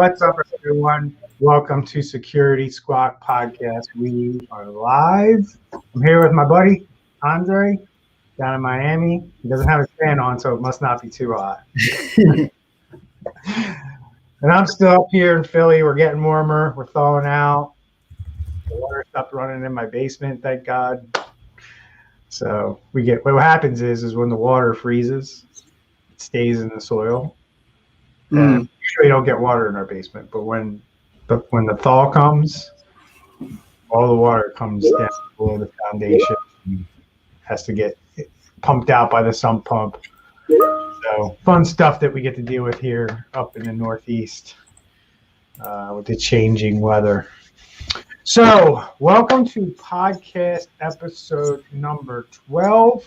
What's up, everyone? Welcome to Security Squawk Podcast. We are live. I'm here with my buddy, Andre, down in Miami. He doesn't have his fan on, so it must not be too hot. And I'm still up here in Philly. We're getting warmer. We're thawing out. The water stopped running in my basement, thank God. So what happens is when the water freezes, it stays in the soil. And usually don't get water in our basement, but when the thaw comes, all the water comes down below the foundation and has to get pumped out by the sump pump. So fun stuff that we get to deal with here up in the Northeast with the changing weather. So welcome to podcast episode number 12.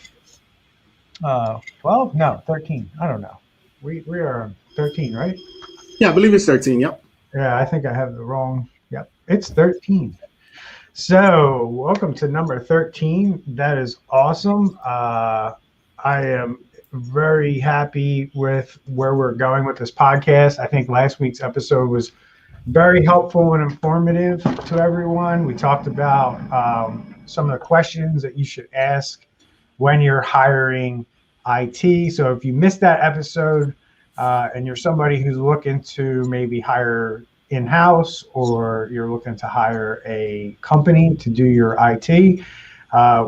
12? No, 13. I don't know. We are on 13, right? Yeah, I believe it's 13. Yep. Yeah, I think I have the wrong. Yep, it's 13. So welcome to number 13. That is awesome. I am very happy with where we're going with this podcast. I think last week's episode was very helpful and informative to everyone. We talked about some of the questions that you should ask when you're hiring IT. So if you missed that episode and you're somebody who's looking to maybe hire in-house or you're looking to hire a company to do your IT,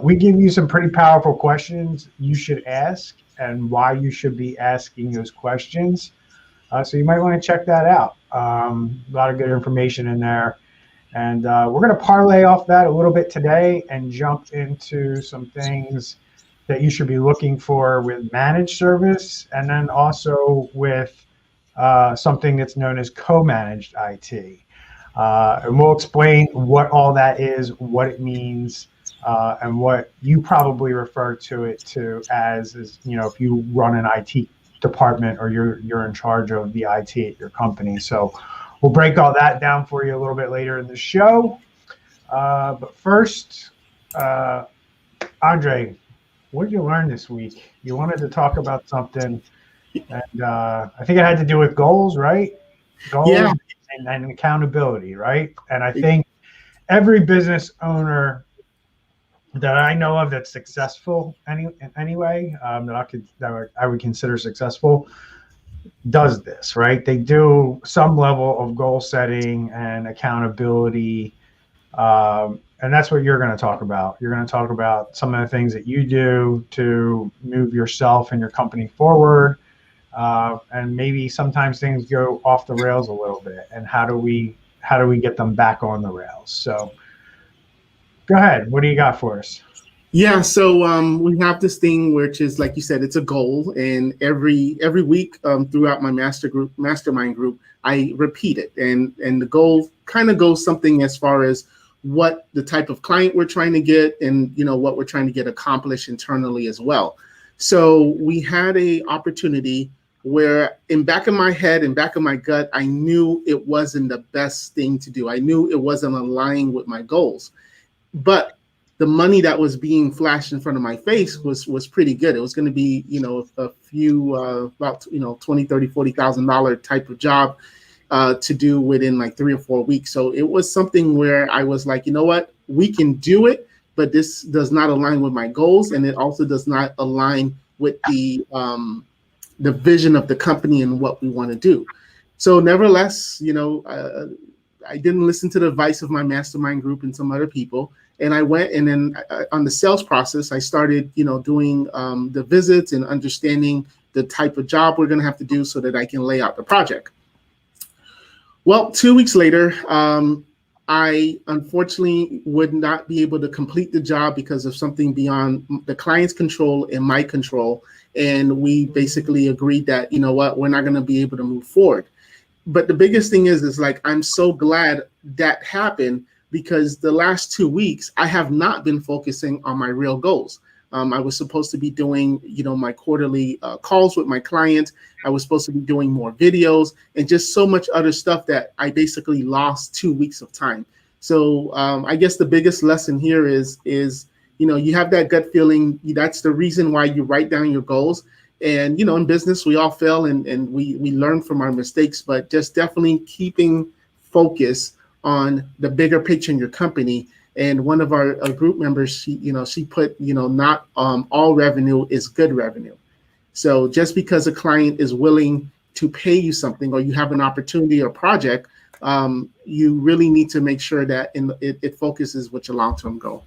we give you some pretty powerful questions you should ask and why you should be asking those questions. So you might want to check that out. A lot of good information in there. And we're going to parlay off that a little bit today and jump into some things that you should be looking for with managed service, and then also with something that's known as co-managed IT. And we'll explain what all that is, what it means, and what you probably refer to it to as if you run an IT department or you're in charge of the IT at your company. So we'll break all that down for you a little bit later in the show. But first, Andre, what did you learn this week? You wanted to talk about something, and I think it had to do with goals, right? Goals, yeah. and accountability, right? And I think every business owner that I know of that's successful anyway, that I would consider successful, does this, right? They do some level of goal setting and accountability. And that's what you're going to talk about. You're going to talk about some of the things that you do to move yourself and your company forward. And maybe sometimes things go off the rails a little bit. And how do we get them back on the rails? So go ahead. What do you got for us? Yeah, so we have this thing which is, like you said, it's a goal. And every week throughout my mastermind group, I repeat it. And the goal kind of goes something as far as what the type of client we're trying to get and, what we're trying to get accomplished internally as well. So we had a opportunity where in back of my head and back of my gut, I knew it wasn't the best thing to do. I knew it wasn't aligning with my goals, but the money that was being flashed in front of my face was pretty good. It was going to be, a few, about, $20,000, $30,000, $40,000 type of job to do within like 3 or 4 weeks. So it was something where I was like, you know what, we can do it, but this does not align with my goals. And it also does not align with the vision of the company and what we want to do. So nevertheless, I didn't listen to the advice of my mastermind group and some other people. And I went and then on the sales process, I started, doing the visits and understanding the type of job we're going to have to do so that I can lay out the project. Well, 2 weeks later, I unfortunately would not be able to complete the job because of something beyond the client's control and my control. And we basically agreed that, we're not going to be able to move forward. But the biggest thing is like, I'm so glad that happened because the last 2 weeks, I have not been focusing on my real goals. I was supposed to be doing, my quarterly calls with my clients. I was supposed to be doing more videos and just so much other stuff that I basically lost 2 weeks of time. So I guess the biggest lesson here is you have that gut feeling. That's the reason why you write down your goals. And, in business, we all fail and we learn from our mistakes, but just definitely keeping focus on the bigger picture in your company. And one of our group members, she put, not all revenue is good revenue. So just because a client is willing to pay you something or you have an opportunity or project, you really need to make sure that it focuses with your long-term goal.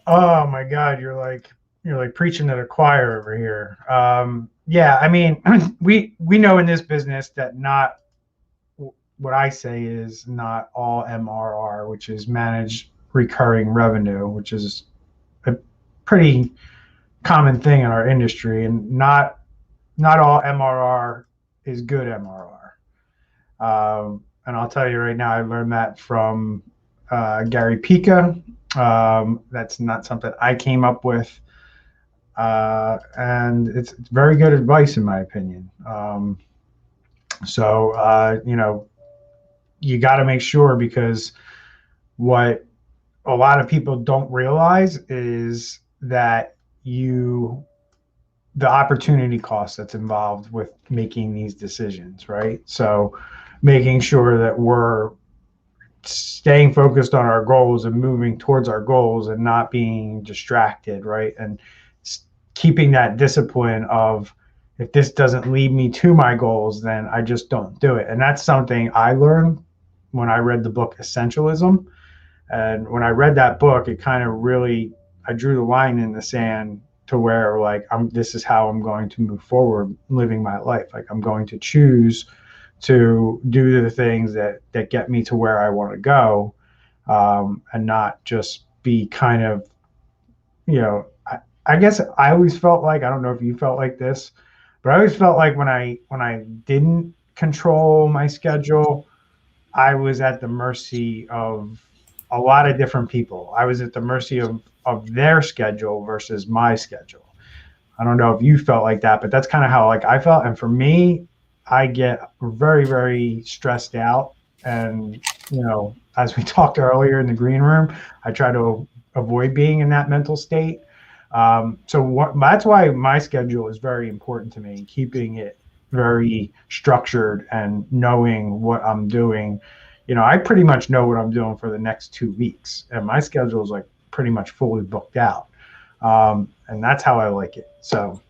Oh my God, you're like preaching to the choir over here. Yeah, I mean, we know in this business that not what I say is not all MRR, which is managed recurring revenue, which is a pretty common thing in our industry, and not all MRR is good MRR. And I'll tell you right now, I learned that from Gary Pica. That's not something I came up with. And it's very good advice in my opinion. So you got to make sure, because what a lot of people don't realize is that the opportunity cost that's involved with making these decisions, right? So making sure that we're staying focused on our goals and moving towards our goals and not being distracted, right? And keeping that discipline of, if this doesn't lead me to my goals, then I just don't do it. And that's something I learned when I read the book Essentialism. And when I read that book, it kind of really, I drew the line in the sand to where this is how I'm going to move forward living my life. Like, I'm going to choose to do the things that get me to where I want to go, and not just be kind of, I guess I always felt like, I don't know if you felt like this, but I always felt like when I didn't control my schedule, I was at the mercy of a lot of different people. I was at the mercy of their schedule versus my schedule. I don't know if you felt like that, but that's kind of how I felt. And for me, I get very, very stressed out. And, as we talked earlier in the green room, I try to avoid being in that mental state. So that's why my schedule is very important to me, keeping it very structured and knowing what I'm doing. I pretty much know what I'm doing for the next 2 weeks, and my schedule is pretty much fully booked out. And that's how I like it. So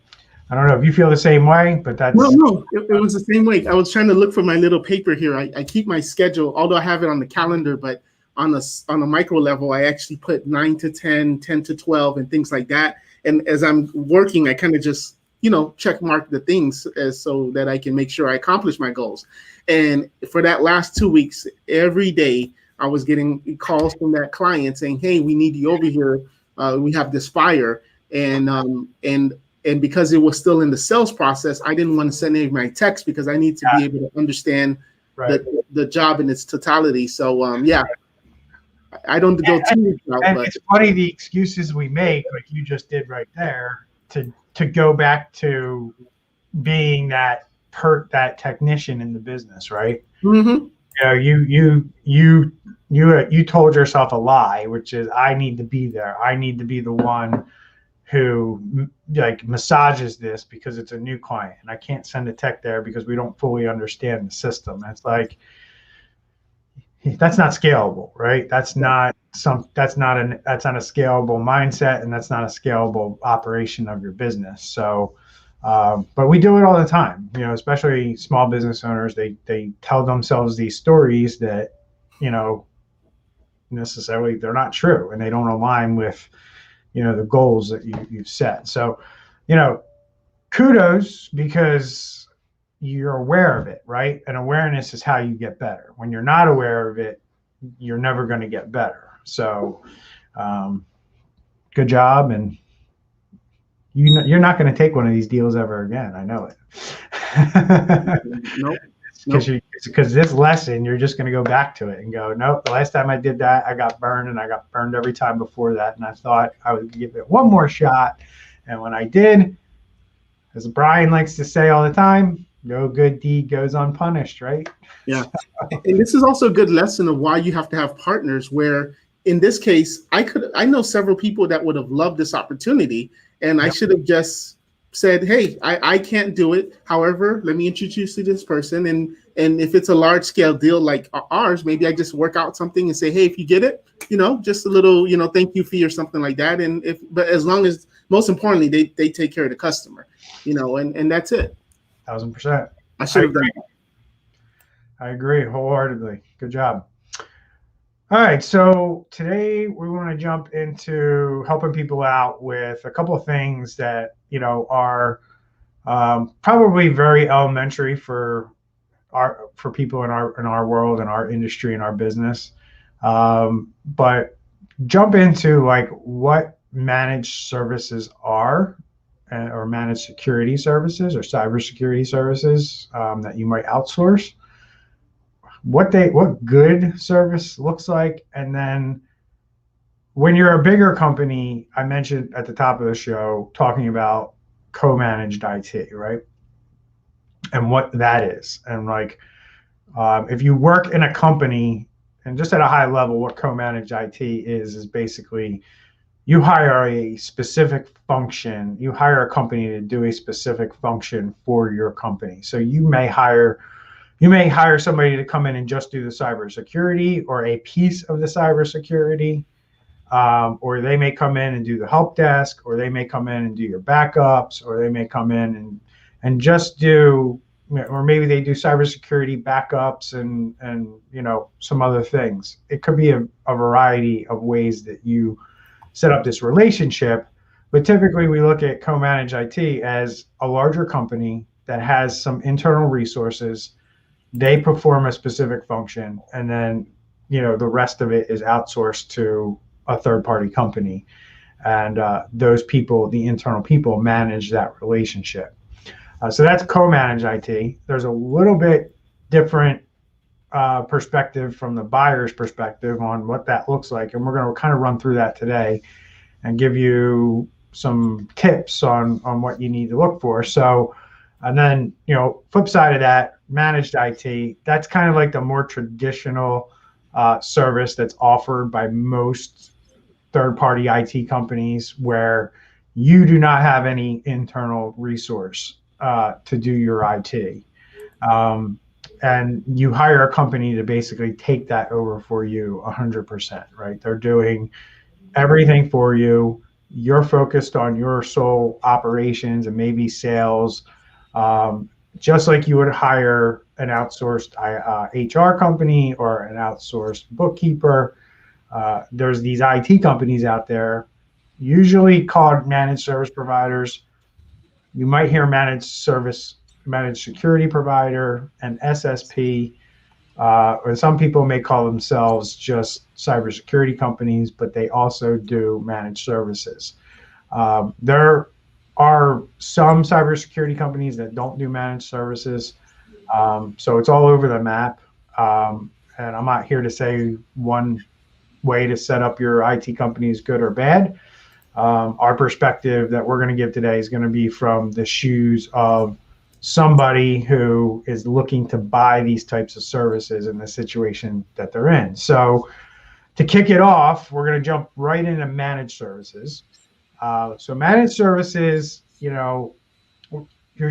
I don't know if you feel the same way, but that's... No, it was the same way. I was trying to look for my little paper here. I keep my schedule, although I have it on the calendar, but on a micro level, I actually put 9 to 10, 10 to 12, and things like that. And as I'm working, I kind of just, check mark the things so that I can make sure I accomplish my goals. And for that last 2 weeks, every day I was getting calls from that client saying, "Hey, we need you over here. We have this fire." And because it was still in the sales process, I didn't want to send any of my texts because I need to be able to understand the job in its totality. So I don't go too much out. But it's funny the excuses we make, like you just did right there, to go back to being that technician in the business, right? Mm-hmm. You told yourself a lie, which is, I need to be there. I need to be the one who massages this because it's a new client, and I can't send a tech there because we don't fully understand the system. And it's that's not scalable, right? That's not a scalable mindset, and that's not a scalable operation of your business. So, but we do it all the time, especially small business owners. They tell themselves these stories that, necessarily they're not true, and they don't align with, the goals that you've set. So, kudos, because you're aware of it, right? And awareness is how you get better. When you're not aware of it, you're never going to get better. So, good job. And you're not going to take one of these deals ever again. I know it. Nope. Because this lesson, you're just going to go back to it and go, nope, the last time I did that, I got burned, and I got burned every time before that. And I thought I would give it one more shot. And when I did, as Brian likes to say all the time, no good deed goes unpunished, right? Yeah. And this is also a good lesson of why you have to have partners, where in this case, I know several people that would have loved this opportunity, and I should have just said, hey, I can't do it. However, let me introduce you to this person. And if it's a large scale deal like ours, maybe I just work out something and say, hey, if you get it, just a little, thank you fee or something like that. But as long as, most importantly, they take care of the customer, and that's it. 1,000%. I should have done that. I agree wholeheartedly. Good job. All right, so today we want to jump into helping people out with a couple of things that are probably very elementary for people in our world, in our industry, in our business, but jump into like what managed services are, or managed security services or cybersecurity services that you might outsource. What good service looks like, and then when you're a bigger company, I mentioned at the top of the show talking about co-managed IT, right? And what that is, and like if you work in a company, and just at a high level, what co-managed IT is basically you hire a specific function, you hire a company to do a specific function for your company. So you may hire somebody to come in and just do the cybersecurity or a piece of the cybersecurity, or they may come in and do the help desk, or they may come in and do your backups, or they may come in and just do, or maybe they do cybersecurity backups and some other things. It could be a variety of ways that you set up this relationship, but typically we look at co-managed IT as a larger company that has some internal resources. They perform a specific function, and then the rest of it is outsourced to a third-party company, and those people, the internal people, manage that relationship. So that's co-managed IT. There's a little bit different perspective from the buyer's perspective on what that looks like, and we're going to kind of run through that today and give you some tips on what you need to look for. So, and then flip side of that, managed IT, that's kind of like the more traditional service that's offered by most third-party IT companies, where you do not have any internal resource to do your IT. And you hire a company to basically take that over for you 100%, right? They're doing everything for you. You're focused on your sole operations and maybe sales, just like you would hire an outsourced HR company or an outsourced bookkeeper. There's these IT companies out there, usually called managed service providers. You might hear managed security provider, and SSP, or some people may call themselves just cybersecurity companies, but they also do managed services. There are some cybersecurity companies that don't do managed services, so it's all over the map. And I'm not here to say one way to set up your IT company is good or bad. Our perspective that we're going to give today is going to be from the shoes of somebody who is looking to buy these types of services in the situation that they're in. So to kick it off, we're going to jump right into managed services. So managed services, you're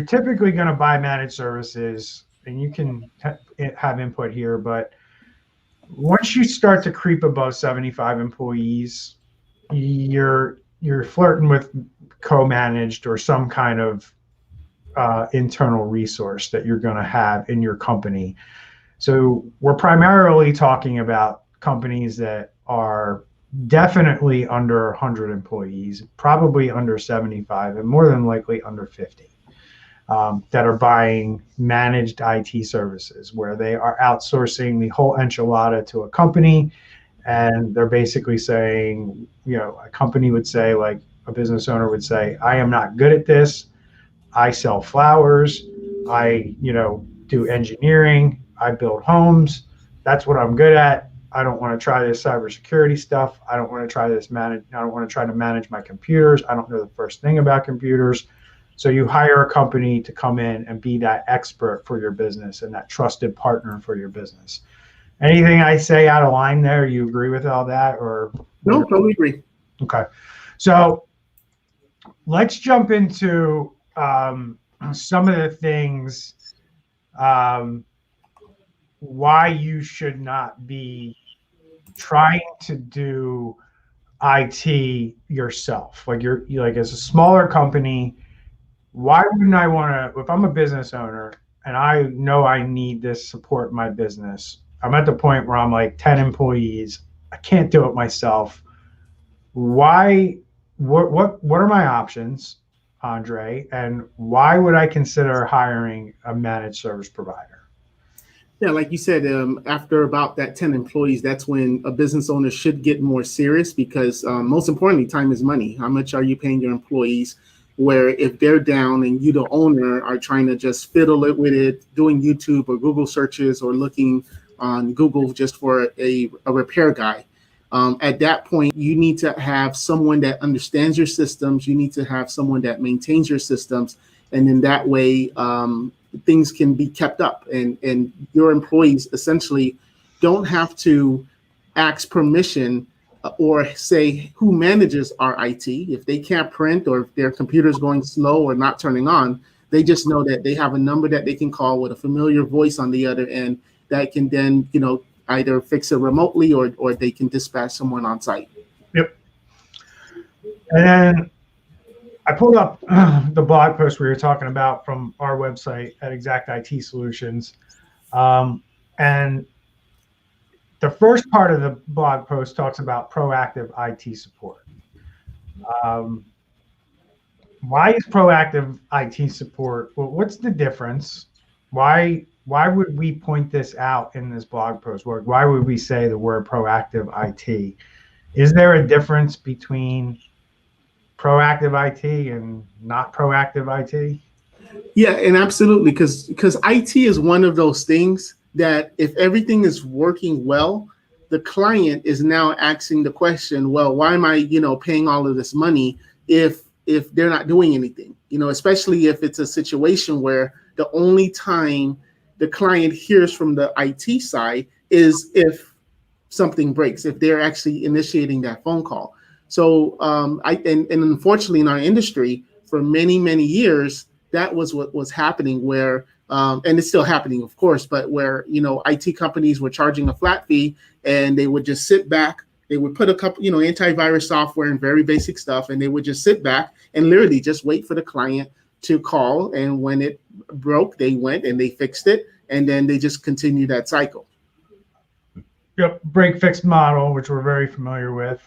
typically going to buy managed services, and you can have input here, but once you start to creep above 75 employees, you're flirting with co-managed or some kind of internal resource that you're going to have in your company. So we're primarily talking about companies that are definitely under 100 employees, probably under 75, and more than likely under 50, that are buying managed IT services, where they are outsourcing the whole enchilada to a company. And they're basically saying, a company would say, like a business owner would say, I am not good at this. I sell flowers. I, do engineering. I build homes. That's what I'm good at. I don't want to try this cybersecurity stuff. I don't want to try this I don't want to try to manage my computers. I don't know the first thing about computers. So you hire a company to come in and be that expert for your business and that trusted partner for your business. Anything I say out of line there? You agree with all that, or? No, totally agree. Okay. So let's jump into some of the things um, why you should not be trying to do IT yourself. Like you like as a smaller company, why wouldn't I want to? If I'm a business owner and I know I need this support in my business, I'm at the point where I'm like 10 employees. I can't do it myself. Why? What are my options, Andre? And why would I consider hiring a managed service provider? Yeah, like you said, after about that 10 employees, that's when a business owner should get more serious because most importantly, time is money. How much are you paying your employees? Where if they're down and you, the owner, are trying to just fiddle it with it, doing YouTube or Google searches or looking on Google just for a repair guy. At that point, you need to have someone that understands your systems. You need to have someone that maintains your systems. And in that way, things can be kept up and your employees essentially don't have to ask permission or say who manages our IT. If they can't print or if their computer's going slow or not turning on, they just know that they have a number that they can call with a familiar voice on the other end that can then, either fix it remotely or they can dispatch someone on site. Yep. And then I pulled up the blog post we were talking about from our website at Exact IT Solutions. And the first part of the blog post talks about proactive IT support. Why is proactive IT support? Well, what's the difference? Why would we point this out in this blog post? Why would we say the word proactive IT? Is there a difference between proactive IT and not proactive IT? Yeah, and absolutely, because IT is one of those things that if everything is working well, the client is now asking the question, well, why am I, paying all of this money if they're not doing anything? Especially if it's a situation where the only time the client hears from the IT side is if something breaks, if they're actually initiating that phone call. So and unfortunately in our industry for many, many years, that was what was happening where, and it's still happening, of course, but where, IT companies were charging a flat fee and they would just sit back. They would put a couple, antivirus software and very basic stuff, and they would just sit back and literally just wait for the client to call. And when it broke, they went and they fixed it. And then they just continued that cycle. Yep, break fix model, which we're very familiar with.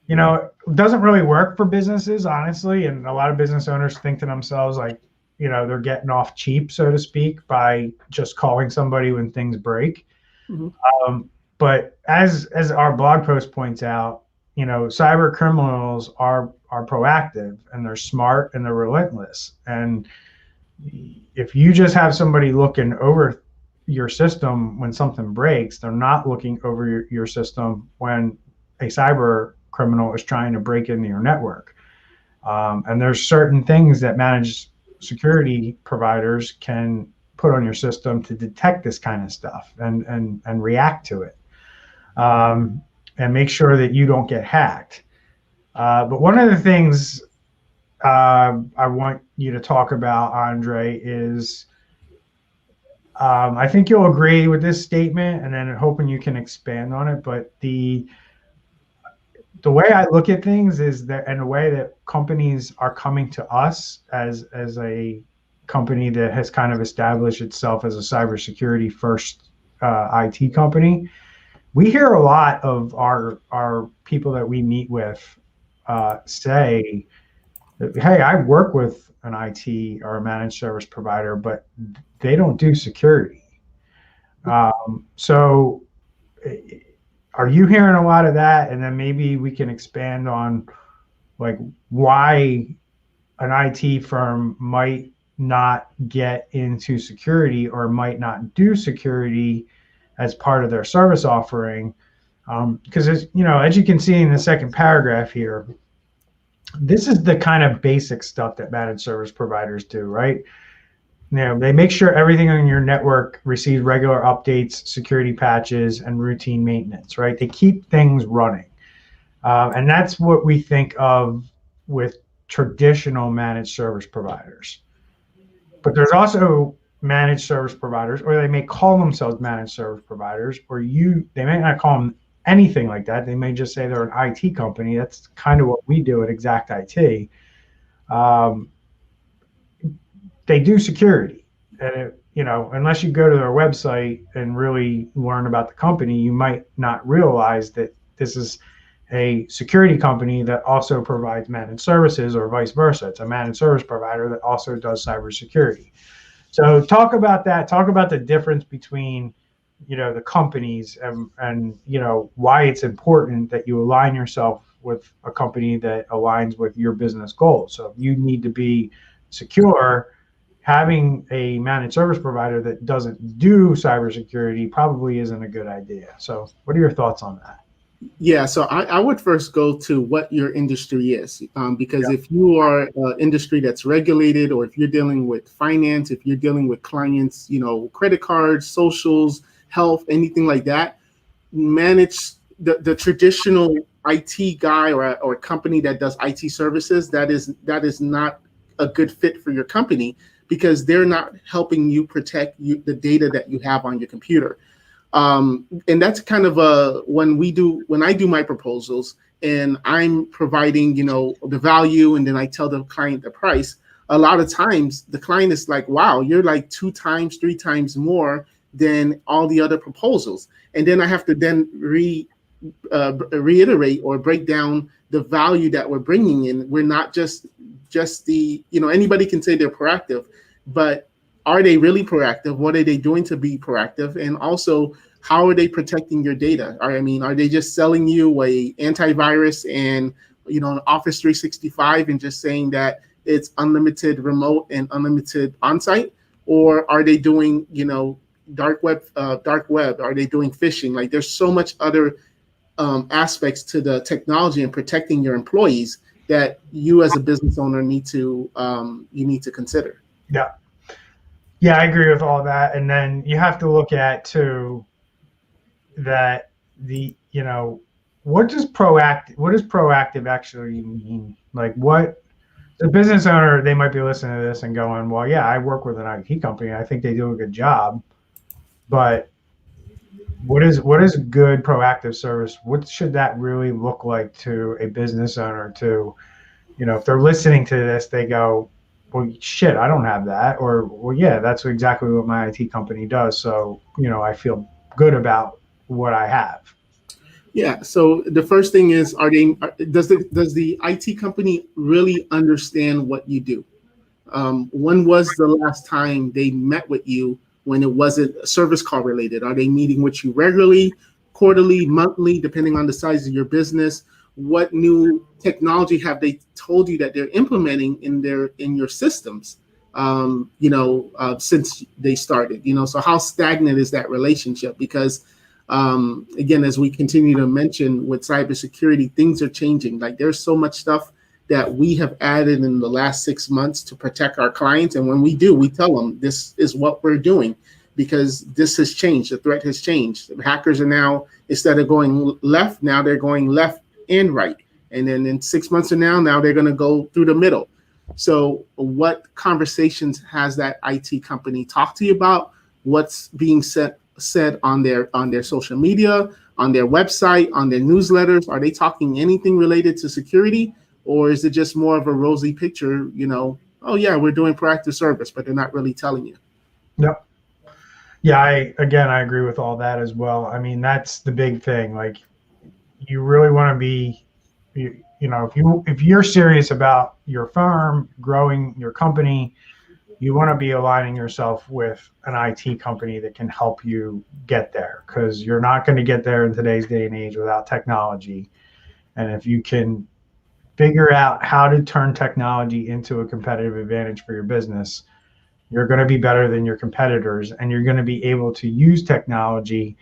It doesn't really work for businesses, honestly. And a lot of business owners think to themselves, like, they're getting off cheap, so to speak, by just calling somebody when things break. Mm-hmm. But as our blog post points out, cyber criminals are proactive and they're smart and they're relentless. And if you just have somebody looking over your system when something breaks, they're not looking over your system when a cyber criminal is trying to break into your network. And there's certain things that managed security providers can put on your system to detect this kind of stuff and react to it, and make sure that you don't get hacked. But one of the things I want you to talk about, Andre, is I think you'll agree with this statement, and then hoping you can expand on it. But the way I look at things is that, and the way that companies are coming to us as a company that has kind of established itself as a cybersecurity first IT company, we hear a lot of our people that we meet with say, hey, I work with an IT or a managed service provider, but they don't do security. So are you hearing a lot of that? And then maybe we can expand on like why an IT firm might not get into security or might not do security as part of their service offering. Because as you can see in the second paragraph here, this is the kind of basic stuff that managed service providers do, right? They make sure everything on your network receives regular updates, security patches, and routine maintenance, right? They keep things running. And that's what we think of with traditional managed service providers. But there's also managed service providers, or they may call themselves managed service providers, or they may not call them anything like that. They may just say they're an IT company. That's kind of what we do at Exact IT. Um, they do security, and unless you go to their website and really learn about the company, you might not realize that this is a security company that also provides managed services, or vice versa. It's a managed service provider that also does cybersecurity. So talk about that. Talk about the difference between, the companies, and why it's important that you align yourself with a company that aligns with your business goals. So if you need to be secure, having a managed service provider that doesn't do cybersecurity probably isn't a good idea. So what are your thoughts on that? Yeah, so I would first go to what your industry is, because Yeah. if you are an industry that's regulated, or if you're dealing with finance, if you're dealing with clients, credit cards, socials, health, anything like that, manage the traditional IT guy, or company that does IT services, that is not a good fit for your company, because they're not helping you protect the data that you have on your computer. And that's kind of when I do my proposals and I'm providing, the value, and then I tell the client the price. A lot of times the client is like, wow, you're like 2 times, 3 times more than all the other proposals. And then I have to then reiterate or break down the value that we're bringing in. We're not just the, anybody can say they're proactive, but are they really proactive? What are they doing to be proactive? And also, how are they protecting your data? Are they just selling you a antivirus and an Office 365 and just saying that it's unlimited remote and unlimited on-site? Or are they doing dark web? Are they doing phishing? Like, there's so much other aspects to the technology and protecting your employees that you as a business owner need to consider. Yeah. Yeah, I agree with all that. And then you have to look at too that what does proactive actually mean? Like, what the business owner, they might be listening to this and going, well, yeah, I work with an IT company. I think they do a good job, but what is good proactive service? What should that really look like to a business owner? To, if they're listening to this, they go, well, shit, I don't have that. Or, well, yeah, that's exactly what my IT company does. So, I feel good about what I have. Yeah. So the first thing is, does the IT company really understand what you do? When was the last time they met with you when it wasn't service call related? Are they meeting with you regularly, quarterly, monthly, depending on the size of your business? What new technology have they told you that they're implementing in your systems? Since they started, so how stagnant is that relationship? Because again, as we continue to mention with cybersecurity, things are changing. Like, there's so much stuff that we have added in the last 6 months to protect our clients. And when we do, we tell them this is what we're doing, because this has changed. The threat has changed. The hackers are now, instead of going left, now they're going left and right. And then in 6 months from now they're going to go through the middle. So what conversations has that IT company talked to you about? What's being said on their social media, on their website, on their newsletters? Are they talking anything related to security? Or is it just more of a rosy picture, oh yeah, we're doing proactive service, but they're not really telling you? Yep. Yeah, I agree with all that as well. I mean, that's the big thing. Like, you really want to be, if you're serious about your firm, growing your company, you want to be aligning yourself with an IT company that can help you get there, because you're not going to get there in today's day and age without technology. And if you can figure out how to turn technology into a competitive advantage for your business, you're going to be better than your competitors, and you're going to be able to use technology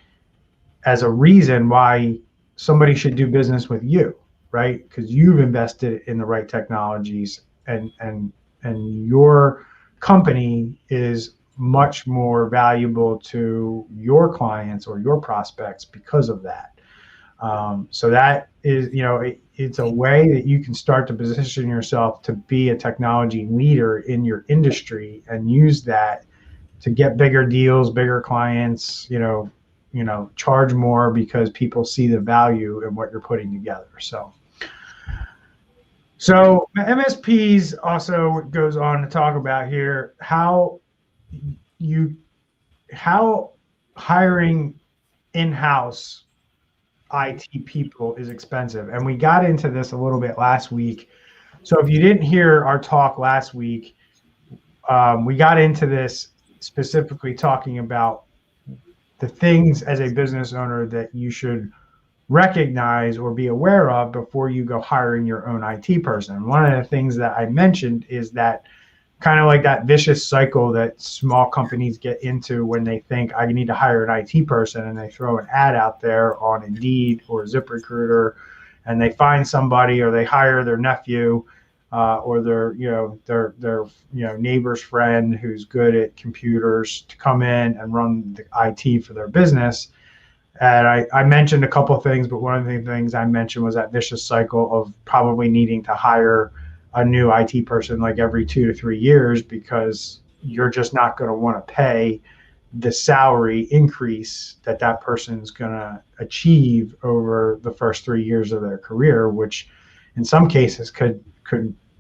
as a reason why somebody should do business with you, right? Because you've invested in the right technologies, and your company is much more valuable to your clients or your prospects because of that. So that is, it's a way that you can start to position yourself to be a technology leader in your industry and use that to get bigger deals, bigger clients, charge more because people see the value in what you're putting together. So MSPs also goes on to talk about here you how hiring in-house IT people is expensive. And we got into this a little bit last week. So if you didn't hear our talk last week, we got into this specifically talking about the things as a business owner that you should recognize or be aware of before you go hiring your own IT person. One of the things that I mentioned is that kind of like that vicious cycle that small companies get into when they think I need to hire an IT person and they throw an ad out there on Indeed or ZipRecruiter and they find somebody or they hire their nephew or their neighbor's friend who's good at computers to come in and run the IT for their business. And I mentioned a couple of things, but one of the things I mentioned was that vicious cycle of probably needing to hire a new IT person like every 2 to 3 years because you're just not going to want to pay the salary increase that person's going to achieve over the first 3 years of their career, which in some cases could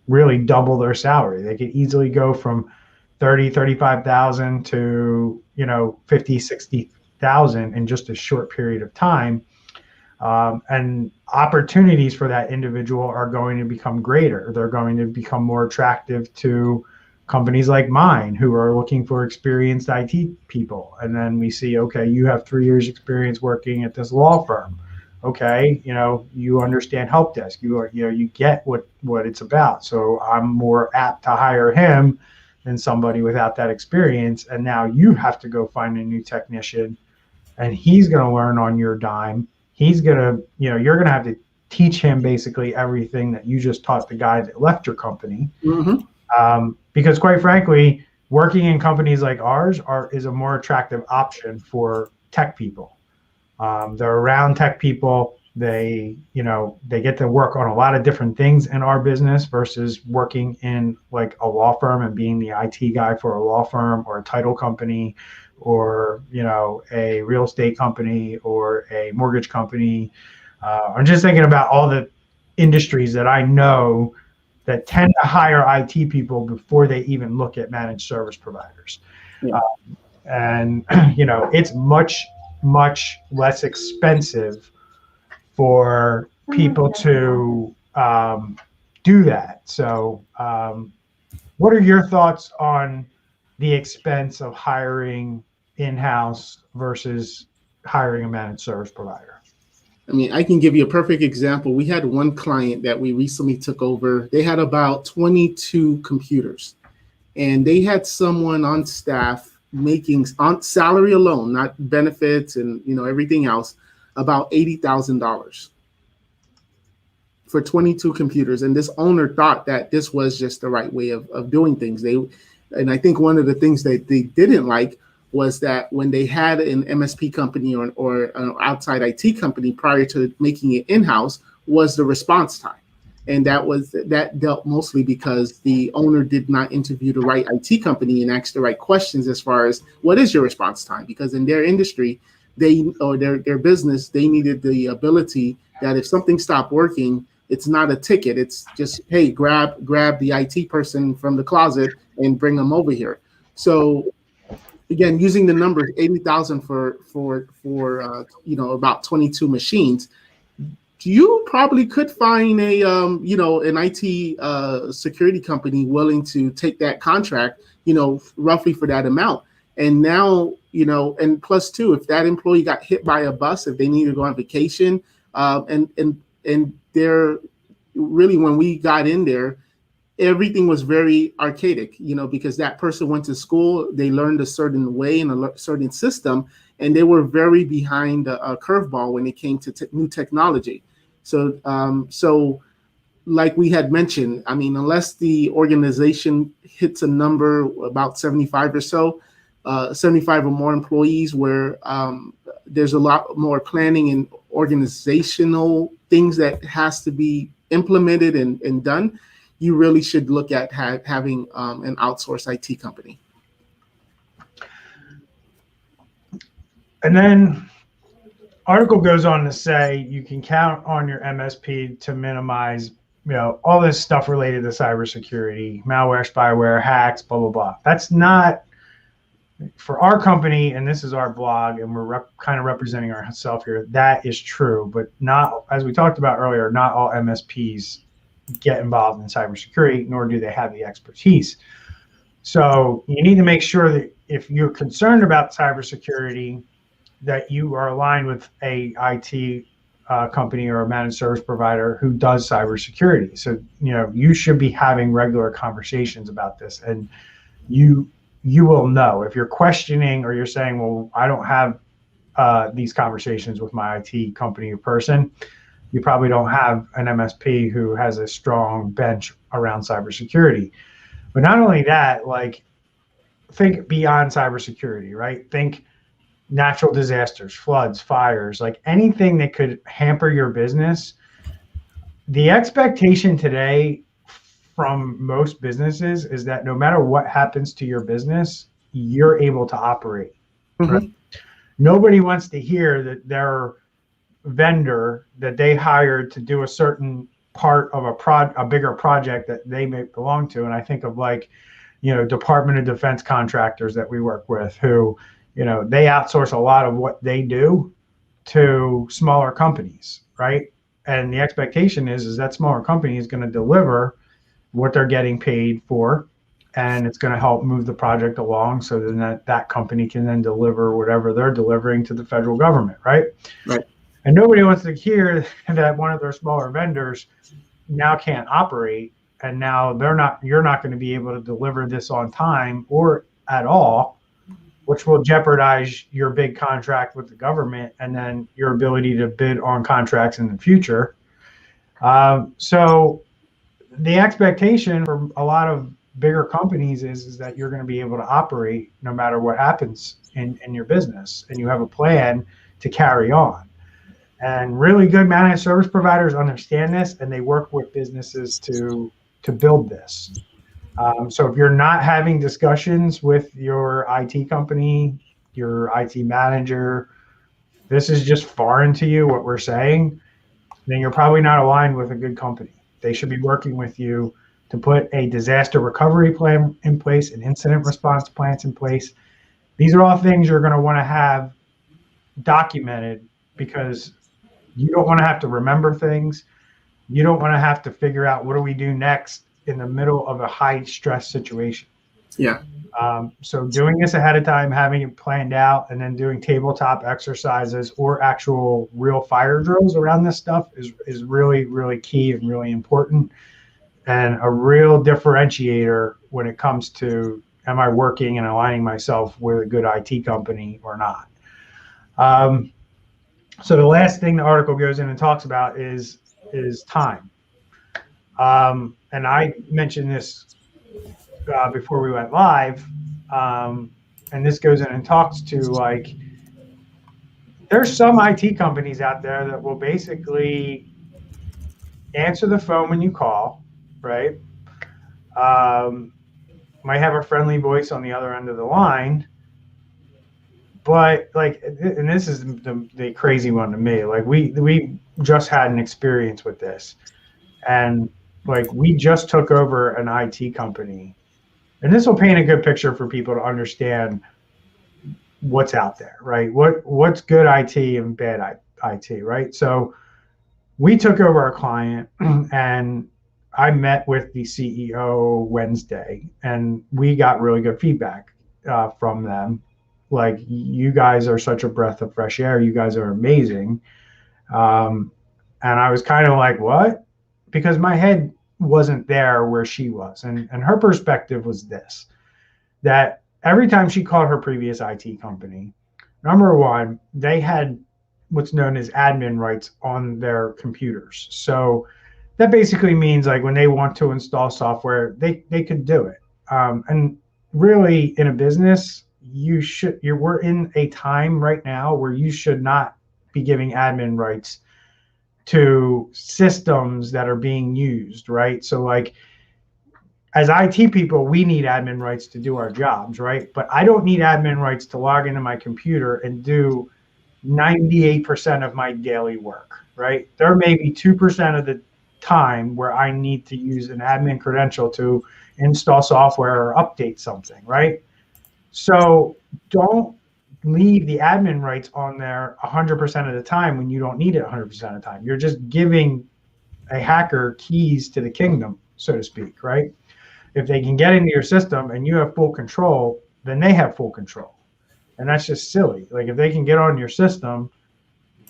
really double their salary. They could easily go from 35,000 to 50, 60,000 in just a short period of time. And opportunities for that individual are going to become greater. They're going to become more attractive to companies like mine who are looking for experienced IT people. And then we see, okay, you have 3 years experience working at this law firm. Okay, you understand help desk. You get what it's about. So I'm more apt to hire him than somebody without that experience. And now you have to go find a new technician and he's going to learn on your dime. He's going to, you're going to have to teach him basically everything that you just taught the guy that left your company. Mm-hmm. Because quite frankly, working in companies like ours is a more attractive option for tech people. They're around tech people. They get to work on a lot of different things in our business versus working in like a law firm and being the IT guy for a law firm or a title company or, a real estate company or a mortgage company. I'm just thinking about all the industries that I know that tend to hire IT people before they even look at managed service providers. Yeah. And, it's much, much less expensive for people to do that. So what are your thoughts on the expense of hiring in-house versus hiring a managed service provider? I mean, I can give you a perfect example. We had one client that we recently took over. They had about 22 computers, and they had someone on staff making on salary alone, not benefits and everything else, about $80,000 for 22 computers. And this owner thought that this was just the right way of doing things. And I think one of the things that they didn't like was that when they had an MSP company or an outside IT company prior to making it in-house was the response time. And that dealt mostly because the owner did not interview the right IT company and ask the right questions as far as what is your response time? Because in their industry, their business, they needed the ability that if something stopped working, it's not a ticket. It's just, hey, grab the IT person from the closet and bring them over here. So again, using the numbers 80,000 for about 22 machines, you probably could find a an IT security company willing to take that contract, roughly for that amount. And now, and plus too, if that employee got hit by a bus, if they need to go on vacation, and they're really, when we got in there, everything was very archaic, because that person went to school, they learned a certain way in a certain system, and they were very behind a curveball when it came to new technology. So like we had mentioned, I mean, unless the organization hits a number about 75 or so, 75 or more employees, where there's a lot more planning and organizational things that has to be implemented and done, you really should look at having an outsourced IT company. And then article goes on to say you can count on your MSP to minimize, all this stuff related to cybersecurity, malware, spyware, hacks, blah, blah, blah. That's not for our company, and this is our blog, and we're kind of representing ourselves here. That is true, but not, as we talked about earlier, not all MSPs get involved in cybersecurity, nor do they have the expertise. So you need to make sure that if you're concerned about cybersecurity, that you are aligned with a IT company or a managed service provider who does cybersecurity. So, you should be having regular conversations about this, and you will know if you're questioning or you're saying, well, I don't have these conversations with my IT company or person. You probably don't have an MSP who has a strong bench around cybersecurity. But not only that, like, think beyond cybersecurity, right? Think natural disasters, floods, fires, like anything that could hamper your business. The expectation today from most businesses is that no matter what happens to your business, you're able to operate. Mm-hmm. Right? Nobody wants to hear that their vendor that they hired to do a certain part of a bigger project that they may belong to. And I think of Department of Defense contractors that we work with who, they outsource a lot of what they do to smaller companies, right? And the expectation is that smaller company is going to deliver what they're getting paid for, and it's going to help move the project along so then that company can then deliver whatever they're delivering to the federal government, right? Right. And nobody wants to hear that one of their smaller vendors now can't operate, and now you're not going to be able to deliver this on time or at all, which will jeopardize your big contract with the government and then your ability to bid on contracts in the future. So the expectation for a lot of bigger companies is that you're going to be able to operate no matter what happens in your business, and you have a plan to carry on. And really good managed service providers understand this, and they work with businesses to build this. So if you're not having discussions with your IT company, your IT manager, this is just foreign to you, what we're saying, then you're probably not aligned with a good company. They should be working with you to put a disaster recovery plan in place, an incident response plans in place. These are all things you're going to want to have documented, because you don't want to have to remember things. You don't want to have to figure out what do we do next in the middle of a high stress situation. Yeah. So doing this ahead of time, having it planned out, and then doing tabletop exercises or actual real fire drills around this stuff is really, really key and really important, and a real differentiator when it comes to, am I working and aligning myself with a good IT company or not? So the last thing the article goes in and talks about is time. And I mentioned this before we went live, and this goes in and talks to, like, there's some IT companies out there that will basically answer the phone when you call, right? Might have a friendly voice on the other end of the line, but like, and this is the crazy one to me, like we just had an experience with this, and like we just took over an IT company, and this will paint a good picture for people to understand what's out there, right? What's good IT and bad IT, right? So we took over a client, and I met with the CEO Wednesday, and we got really good feedback from them. Like, you guys are such a breath of fresh air. You guys are amazing. And I was kind of like, what? Because my head wasn't there where she was. And her perspective was this, that every time she called her previous IT company, number one, they had what's known as admin rights on their computers. So that basically means, like, when they want to install software, they could do it. And really, in a business, we're in a time right now where you should not be giving admin rights to systems that are being used, right? So like as IT people, we need admin rights to do our jobs, right? But I don't need admin rights to log into my computer and do 98% of my daily work, right? There may be 2% of the time where I need to use an admin credential to install software or update something, right? So don't leave the admin rights on there 100% of the time when you don't need it 100% of the time. You're just giving a hacker keys to the kingdom, so to speak, right? If they can get into your system and you have full control, then they have full control. And that's just silly. Like if they can get on your system,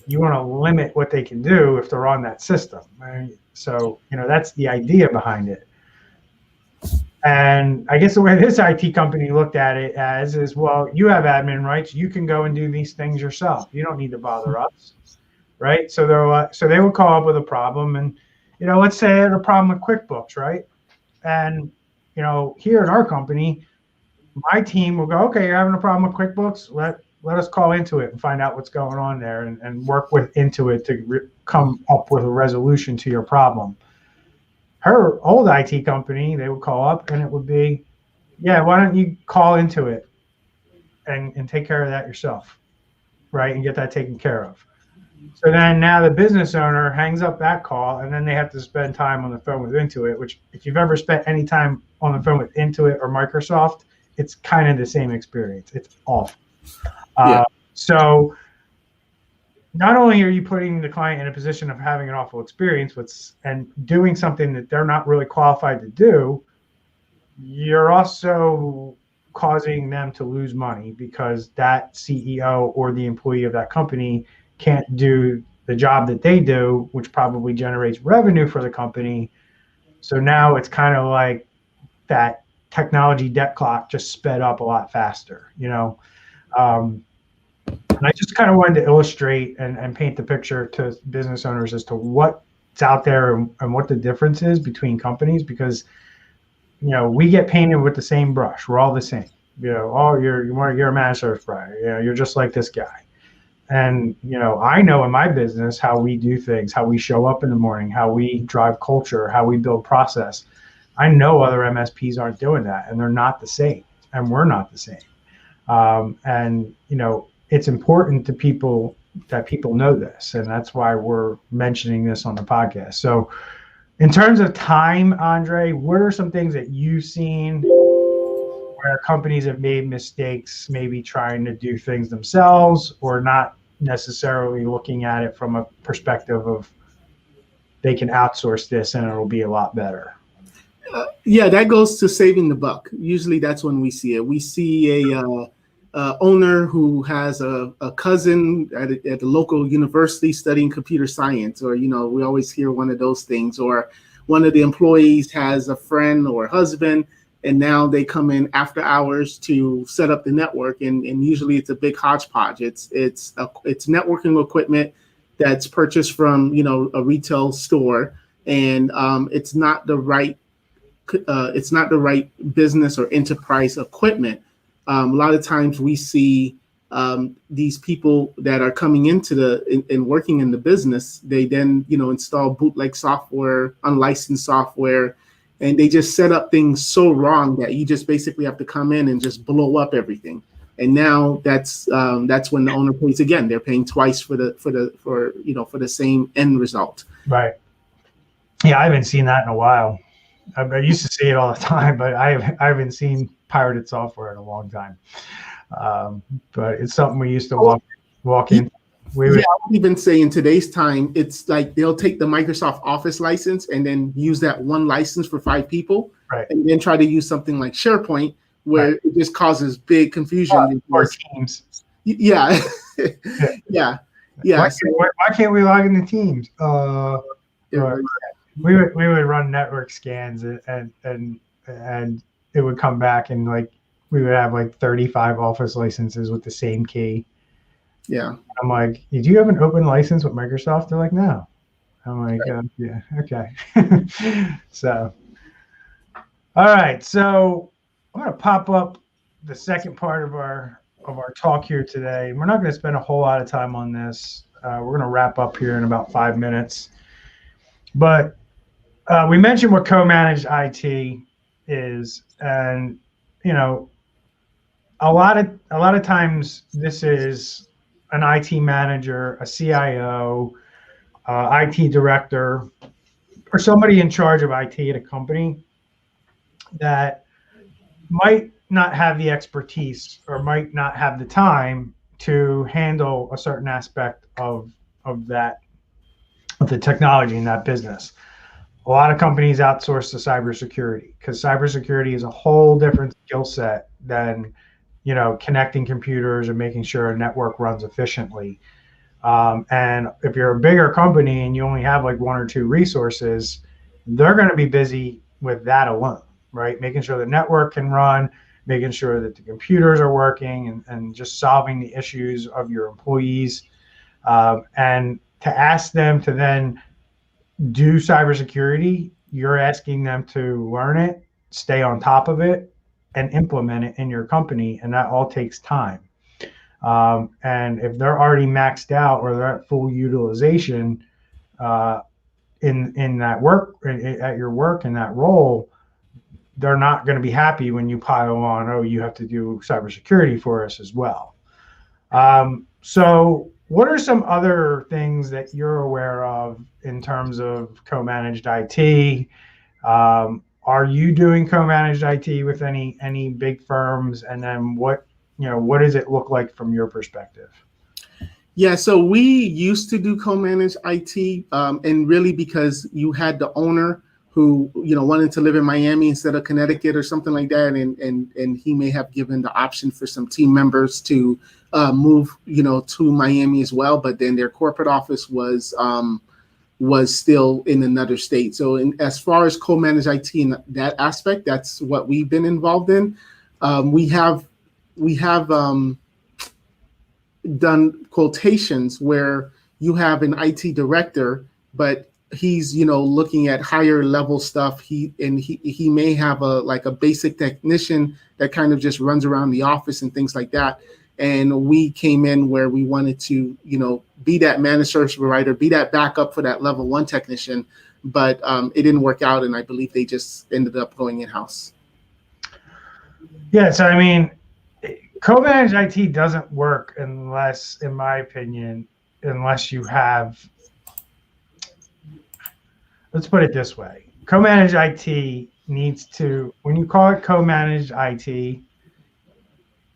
you want to limit what they can do if they're on that system. Right? So, that's the idea behind it. And I guess the way this IT company looked at it as is, well, you have admin rights. You can go and do these things yourself. You don't need to bother us, right? So they would call up with a problem, and let's say they had a problem with QuickBooks, right? And here at our company, my team will go, okay, you're having a problem with QuickBooks. Let us call Intuit and find out what's going on there, and work with Intuit to come up with a resolution to your problem. Her old IT company, they would call up and it would be, yeah, why don't you call Intuit and take care of that yourself, right? And get that taken care of. So then now the business owner hangs up that call, and then they have to spend time on the phone with Intuit, which if you've ever spent any time on the phone with Intuit or Microsoft, it's kind of the same experience. It's awful. Yeah. So not only are you putting the client in a position of having an awful experience and doing something that they're not really qualified to do, you're also causing them to lose money because that CEO or the employee of that company can't do the job that they do, which probably generates revenue for the company. So now it's kind of like that technology debt clock just sped up a lot faster, and I just kind of wanted to illustrate and paint the picture to business owners as to what's out there and what the difference is between companies, because, we get painted with the same brush. We're all the same. Oh, you're a managed service provider. You're just like this guy. And, I know in my business how we do things, how we show up in the morning, how we drive culture, how we build process. I know other MSPs aren't doing that, and they're not the same, and we're not the same. And, it's important to people that people know this, and that's why we're mentioning this on the podcast. So in terms of time, Andre, what are some things that you've seen where companies have made mistakes, maybe trying to do things themselves or not necessarily looking at it from a perspective of they can outsource this and it'll be a lot better? Yeah, that goes to saving the buck. Usually that's when we see it. We see a owner who has a cousin at the local university studying computer science, or we always hear one of those things, or one of the employees has a friend or husband, and now they come in after hours to set up the network, and usually it's a big hodgepodge. It's networking equipment that's purchased from a retail store, and it's not the right business or enterprise equipment. A lot of times we see these people that are coming into and working in the business, they then, install bootleg software, unlicensed software, and they just set up things so wrong that you just basically have to come in and just blow up everything. And now that's when the owner pays again. They're paying twice for the same end result. Right. Yeah, I haven't seen that in a while. I used to see it all the time, but I haven't seen pirated software in a long time. But it's something we used to walk in. I would even say in today's time, it's like they'll take the Microsoft Office license and then use that one license for 5 people, right, and then try to use something like SharePoint, where it just causes big confusion. Or Teams. Yeah. Yeah. Why can't we log into Teams? We would run network scans and it would come back and we would have 35 Office licenses with the same key. Yeah. I'm like, do you have an open license with Microsoft? They're like, no. I'm like, yeah, okay. So, all right. So I'm going to pop up the second part of our talk here today. We're not going to spend a whole lot of time on this. We're going to wrap up here in about 5 minutes. But we mentioned what co-managed IT is, and you know, a lot of times this is an IT manager, a CIO, IT director, or somebody in charge of IT at a company that might not have the expertise or might not have the time to handle a certain aspect of the technology in that business. A lot of companies outsource to cybersecurity because cybersecurity is a whole different skill set than connecting computers and making sure a network runs efficiently. And if you're a bigger company and you only have like one or two resources, they're going to be busy with that alone, right? Making sure the network can run, making sure that the computers are working, and just solving the issues of your employees. And to ask them to then do cybersecurity, you're asking them to learn it, stay on top of it, and implement it in your company. And that all takes time. And if they're already maxed out or they're at full utilization uh, in that work at your work in that role, they're not going to be happy when you pile on. Oh, you have to do cybersecurity for us as well. So, what are some other things that you're aware of in terms of co-managed IT? Are you doing co-managed IT with any big firms? And then what does it look like from your perspective? Yeah, so we used to do co-managed IT, and really because you had the owner who wanted to live in Miami instead of Connecticut or something like that, and he may have given the option for some team members to move to Miami as well, but then their corporate office was still in another state. So as far as co-managed IT in that aspect, that's what we've been involved in. We have done quotations where you have an IT director, but he's looking at higher level stuff. He may have a basic technician that kind of just runs around the office and things like that. And we came in where we wanted to be that managed service provider, be that backup for that level one technician, but it didn't work out, and I believe they just ended up going in-house. Yeah, so I mean, co-managed IT doesn't work unless, in my opinion, unless you have, let's put it this way. Co-managed IT needs to, when you call it co-managed IT,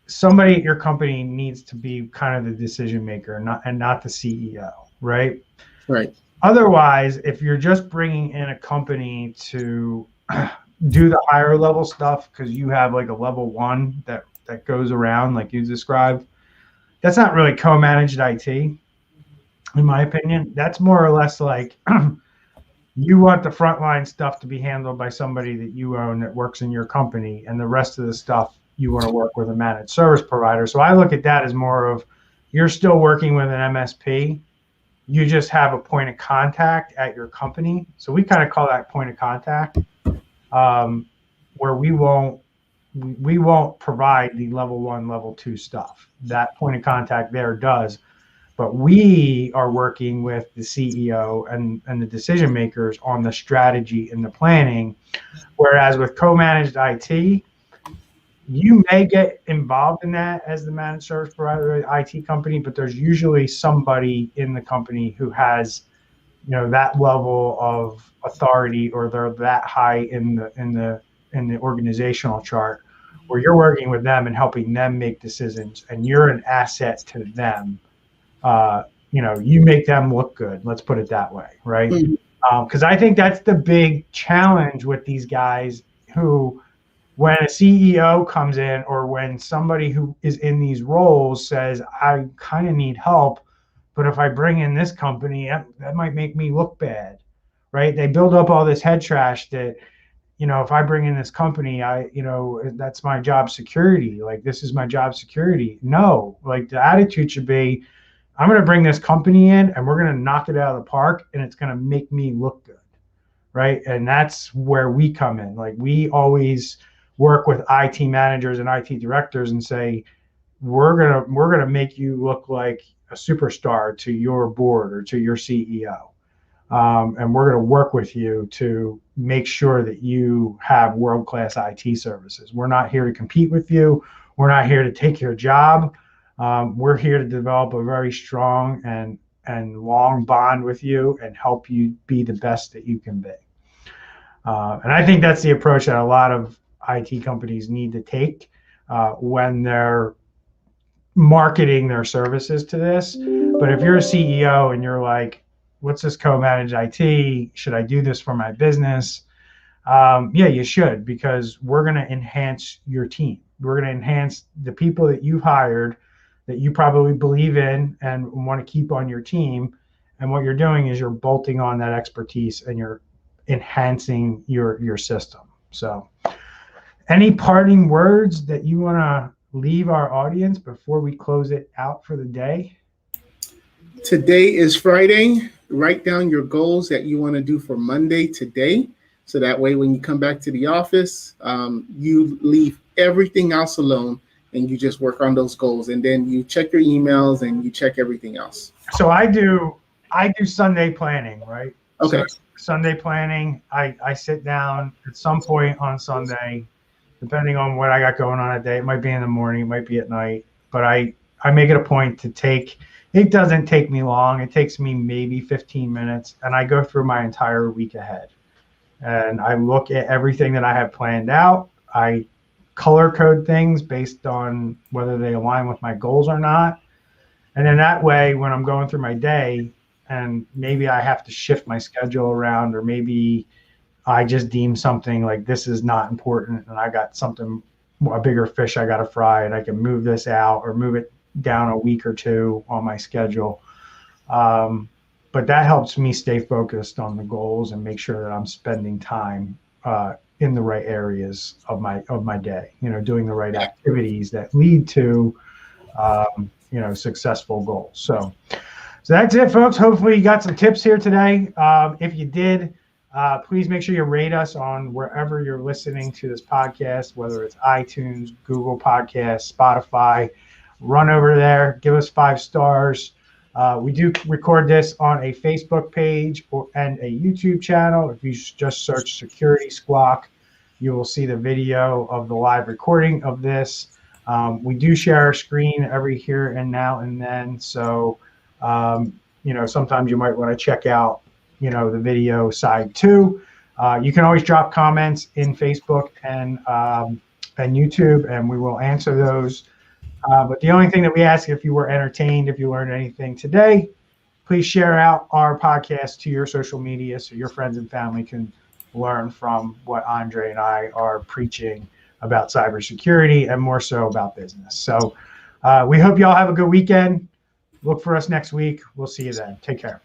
somebody at your company needs to be kind of the decision maker, not the CEO, right? Right. Otherwise, if you're just bringing in a company to do the higher level stuff because you have like a level one that goes around like you described, that's not really co-managed IT, in my opinion. That's more or less like you want the frontline stuff to be handled by somebody that you own that works in your company, and the rest of the stuff you want to work with a managed service provider. So I look at that as more of you're still working with an MSP. You just have a point of contact at your company. So we kind of call that point of contact, where we won't provide the level one, level two stuff. That point of contact there does. But we are working with the CEO and the decision makers on the strategy and the planning. Whereas with co-managed IT, you may get involved in that as the managed service provider or IT company, but there's usually somebody in the company who has, that level of authority, or they're that high in the organizational chart, where you're working with them and helping them make decisions, and you're an asset to them. You make them look good. Let's put it that way, right? Because I think that's the big challenge with these guys who, when a CEO comes in or when somebody who is in these roles says, I kind of need help, but if I bring in this company, that might make me look bad, right? They build up all this head trash that, if I bring in this company, that's my job security. Like, this is my job security. No, like the attitude should be, I'm going to bring this company in and we're going to knock it out of the park, and it's going to make me look good, right? And that's where we come in. Like, we always work with IT managers and IT directors and say, we're gonna make you look like a superstar to your board or to your CEO. And we're going to work with you to make sure that you have world-class IT services. We're not here to compete with you. We're not here to take your job. We're here to develop a very strong and long bond with you and help you be the best that you can be. And I think that's the approach that a lot of IT companies need to take when they're marketing their services to this. But if you're a CEO and you're like, what's this co-managed IT? Should I do this for my business? Yeah, you should, because we're going to enhance your team. We're going to enhance the people that you've hired that you probably believe in and want to keep on your team. And what you're doing is you're bolting on that expertise and you're enhancing your system. So any parting words that you want to leave our audience before we close it out for the day? Today is Friday. Write down your goals that you want to do for Monday today. So that way, when you come back to the office, you leave everything else alone and you just work on those goals. And then you check your emails and you check everything else. So I do Sunday planning, right? Okay. So Sunday planning, I sit down at some point on Sunday, depending on what I got going on that day. It might be in the morning, it might be at night, but I make it a point to take. It doesn't take me long. It takes me maybe 15 minutes, and I go through my entire week ahead. And I look at everything that I have planned out. I color code things based on whether they align with my goals or not. And then that way, when I'm going through my day, and maybe I have to shift my schedule around, or maybe I just deem something like this is not important, and I got something, a bigger fish I got to fry, and I can move this out or move it down a week or two on my schedule. But that helps me stay focused on the goals and make sure that I'm spending time in the right areas of my day, doing the right activities that lead to, successful goals. So that's it, folks. Hopefully you got some tips here today. If you did, please make sure you rate us on wherever you're listening to this podcast, whether it's iTunes, Google Podcasts, Spotify. Run over there, give us 5 stars. We do record this on a Facebook page and a YouTube channel. If you just search Security Squawk, you will see the video of the live recording of this. We do share our screen every here and now and then. So, sometimes you might want to check out, the video side too. You can always drop comments in Facebook and YouTube, and we will answer those. But the only thing that we ask, if you were entertained, if you learned anything today, please share out our podcast to your social media so your friends and family can learn from what Andre and I are preaching about cybersecurity and more so about business. So we hope you all have a good weekend. Look for us next week. We'll see you then. Take care.